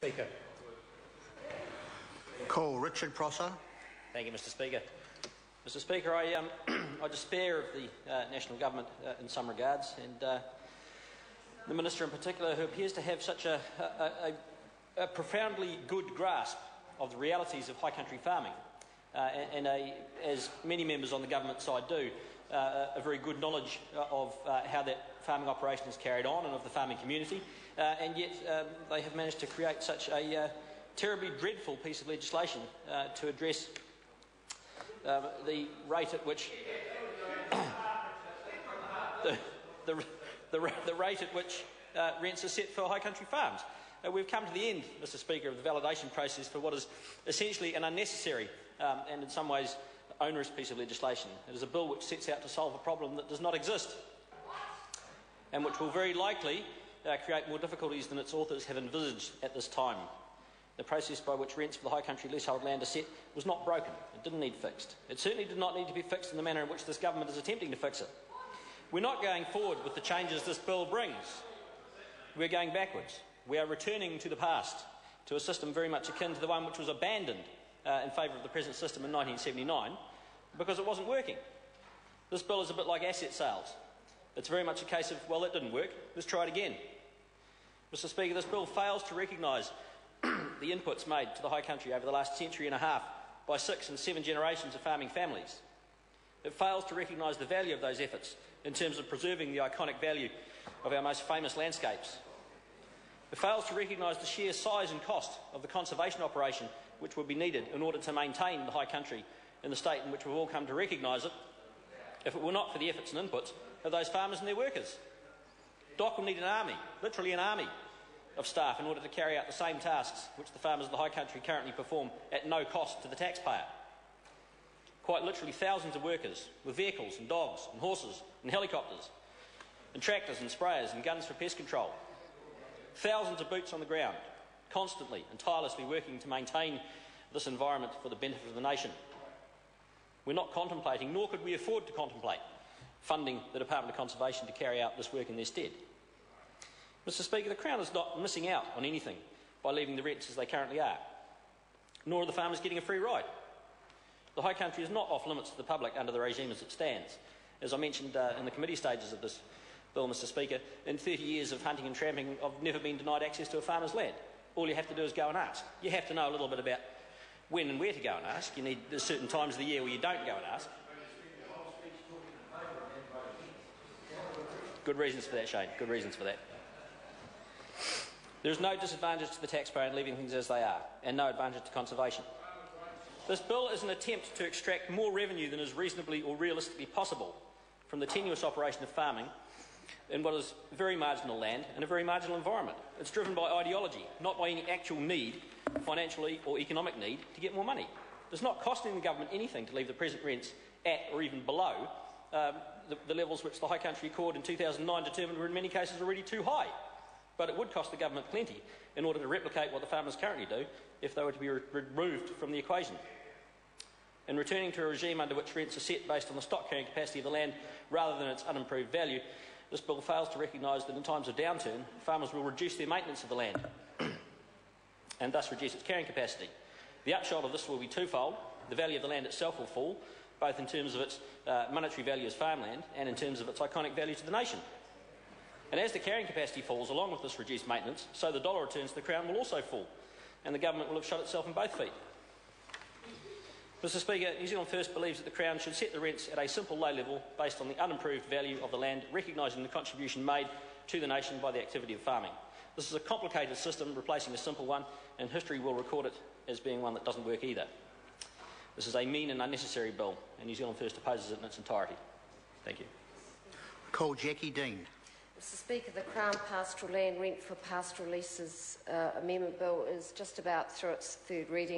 Speaker. Call Richard Prosser. Thank you, Mr Speaker. Mr Speaker, I despair of the National Government in some regards, and the Minister in particular, who appears to have such a profoundly good grasp of the realities of high country farming, and as many members on the government side do, a very good knowledge of how that farming operation is carried on and of the farming community, and yet they have managed to create such a terribly dreadful piece of legislation to address the rate at which the rate at which rents are set for high country farms. We've come to the end, Mr Speaker, of the validation process for what is essentially an unnecessary and in some ways onerous piece of legislation. It is a bill which sets out to solve a problem that does not exist and which will very likely create more difficulties than its authors have envisaged at this time. The process by which rents for the high country leasehold land are set was not broken. It didn't need fixed. It certainly did not need to be fixed in the manner in which this government is attempting to fix it. We're not going forward with the changes this bill brings. We're going backwards. We are returning to the past, to a system very much akin to the one which was abandoned in favour of the present system in 1979 because it wasn't working. This bill is a bit like asset sales. It's very much a case of, well, that didn't work, let's try it again. Mr Speaker, this bill fails to recognise the inputs made to the high country over the last century and a half by 6 and 7 generations of farming families. It fails to recognise the value of those efforts in terms of preserving the iconic value of our most famous landscapes. It fails to recognise the sheer size and cost of the conservation operation which would be needed in order to maintain the high country in the state in which we've all come to recognise it, if it were not for the efforts and inputs of those farmers and their workers. DOC will need an army, literally an army, of staff in order to carry out the same tasks which the farmers of the high country currently perform at no cost to the taxpayer. Quite literally thousands of workers with vehicles and dogs and horses and helicopters and tractors and sprayers and guns for pest control. Thousands of boots on the ground, constantly and tirelessly working to maintain this environment for the benefit of the nation. We're not contemplating, nor could we afford to contemplate, funding the Department of Conservation to carry out this work in their stead. Mr Speaker, the Crown is not missing out on anything by leaving the rents as they currently are, nor are the farmers getting a free ride. The high country is not off limits to the public under the regime as it stands. As I mentioned in the committee stages of this bill, Mr Speaker, in 30 years of hunting and tramping, I've never been denied access to a farmer's land. All you have to do is go and ask. You have to know a little bit about when and where to go and ask. There's certain times of the year where you don't go and ask. Good reasons for that, Shane. Good reasons for that. There is no disadvantage to the taxpayer in leaving things as they are, and no advantage to conservation. This bill is an attempt to extract more revenue than is reasonably or realistically possible from the tenuous operation of farming in what is very marginal land and a very marginal environment. It's driven by ideology, not by any actual need, financially or economic need, to get more money. It's not costing the government anything to leave the present rents at or even below the levels which the High Country Court in 2009 determined were in many cases already too high. But it would cost the government plenty in order to replicate what the farmers currently do if they were to be removed from the equation. In returning to a regime under which rents are set based on the stock carrying capacity of the land rather than its unimproved value, this bill fails to recognise that in times of downturn, farmers will reduce their maintenance of the land and thus reduce its carrying capacity. The upshot of this will be twofold. The value of the land itself will fall, both in terms of its monetary value as farmland and in terms of its iconic value to the nation. And as the carrying capacity falls along with this reduced maintenance, so the dollar returns to the Crown will also fall, and the government will have shot itself in both feet. Mr Speaker, New Zealand First believes that the Crown should set the rents at a simple low level based on the unimproved value of the land, recognising the contribution made to the nation by the activity of farming. This is a complicated system replacing a simple one, and history will record it as being one that doesn't work either. This is a mean and unnecessary bill, and New Zealand First opposes it in its entirety. Thank you. Call Jackie Dean. Mr Speaker, the Crown Pastoral Land Rent for Pastoral Leases Amendment Bill is just about through its third reading.